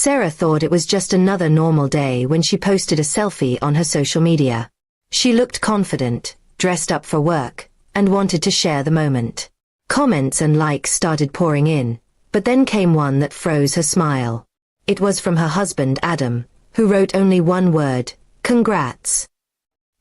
Sarah thought it was just another normal day when she posted a selfie on her social media. She looked confident, dressed up for work, and wanted to share the moment. Comments and likes started pouring in, but then came one that froze her smile. It was from her husband Adam, who wrote only one word: "Congrats."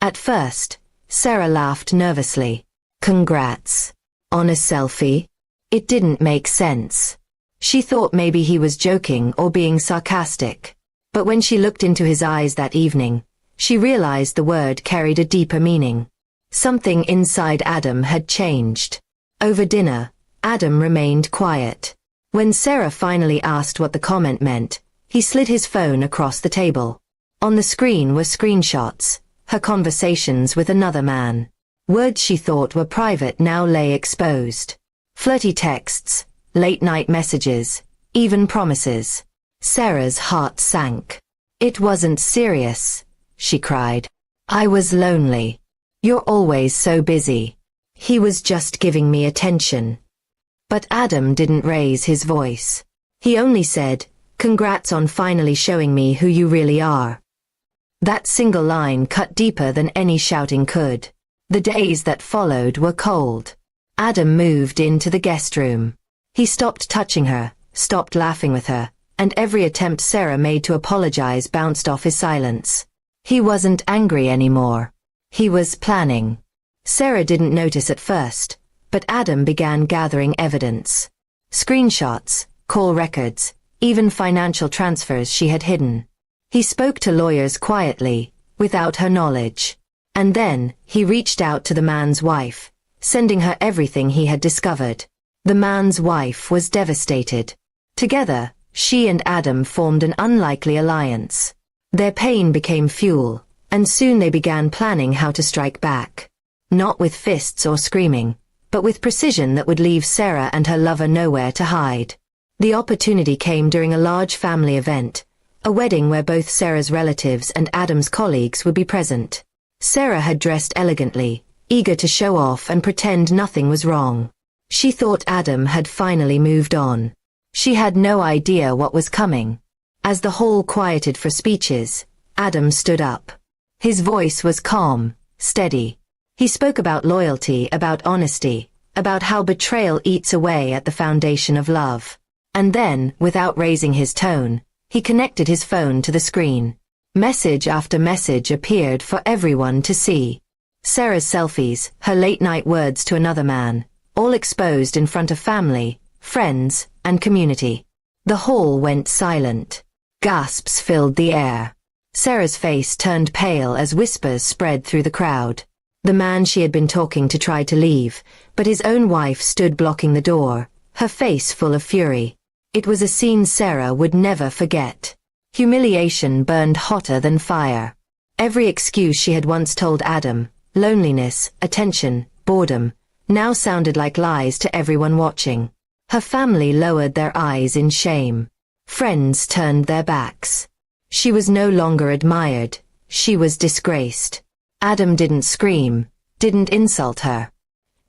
At first, Sarah laughed nervously. Congrats. On a selfie? It didn't make sense. She thought maybe he was joking or being sarcastic. But when she looked into his eyes that evening, she realized the word carried a deeper meaning. Something inside Adam had changed. Over dinner, Adam remained quiet. When Sarah finally asked what the comment meant, he slid his phone across the table. On the screen were screenshots, her conversations with another man. Words she thought were private now lay exposed. Flirty texts, late-night messages, even promises. Sarah's heart sank. "It wasn't serious," she cried. "I was lonely. You're always so busy. He was just giving me attention." But Adam didn't raise his voice. He only said, "Congrats on finally showing me who you really are." That single line cut deeper than any shouting could. The days that followed were cold. Adam moved into the guest room. He stopped touching her, stopped laughing with her, and every attempt Sarah made to apologize bounced off his silence. He wasn't angry anymore. He was planning. Sarah didn't notice at first, but Adam began gathering evidence. Screenshots, call records, even financial transfers she had hidden. He spoke to lawyers quietly, without her knowledge. And then, he reached out to the man's wife, sending her everything he had discovered. The man's wife was devastated. Together, she and Adam formed an unlikely alliance. Their pain became fuel, and soon they began planning how to strike back. Not with fists or screaming, but with precision that would leave Sarah and her lover nowhere to hide. The opportunity came during a large family event, a wedding where both Sarah's relatives and Adam's colleagues would be present. Sarah had dressed elegantly, eager to show off and pretend nothing was wrong. She thought Adam had finally moved on. She had no idea what was coming. As the hall quieted for speeches, Adam stood up. His voice was calm, steady. He spoke about loyalty, about honesty, about how betrayal eats away at the foundation of love. And then, without raising his tone, he connected his phone to the screen. Message after message appeared for everyone to see. Sarah's selfies, her late-night words to another man, all exposed in front of family, friends, and community. The hall went silent. Gasps filled the air. Sarah's face turned pale as whispers spread through the crowd. The man she had been talking to tried to leave, but his own wife stood blocking the door, her face full of fury. It was a scene Sarah would never forget. Humiliation burned hotter than fire. Every excuse she had once told Adam, loneliness, attention, boredom, now sounded like lies to everyone watching. Her family lowered their eyes in shame. Friends turned their backs. She was no longer admired, she was disgraced. Adam didn't scream, didn't insult her.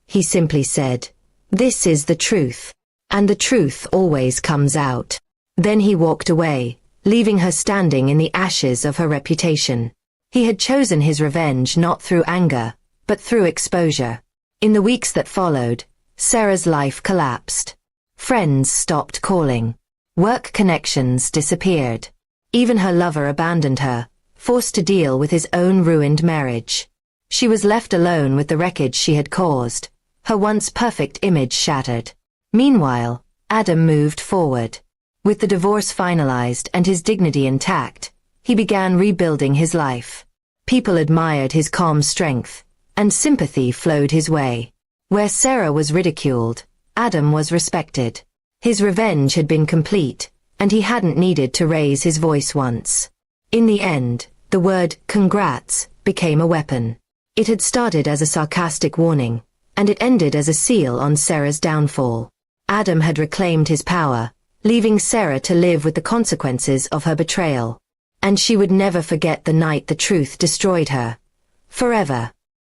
He simply said, "This is the truth, and the truth always comes out." Then he walked away, leaving her standing in the ashes of her reputation. He had chosen his revenge not through anger, but through exposure. In the weeks that followed, Sarah's life collapsed. Friends stopped calling. Work connections disappeared. Even her lover abandoned her, forced to deal with his own ruined marriage. She was left alone with the wreckage she had caused, her once perfect image shattered. Meanwhile, Adam moved forward. With the divorce finalized and his dignity intact, he began rebuilding his life. People admired his calm strength, and sympathy flowed his way. Where Sarah was ridiculed, Adam was respected. His revenge had been complete, and he hadn't needed to raise his voice once. In the end, the word "congrats" became a weapon. It had started as a sarcastic warning, and it ended as a seal on Sarah's downfall. Adam had reclaimed his power, leaving Sarah to live with the consequences of her betrayal. And she would never forget the night the truth destroyed her. Forever.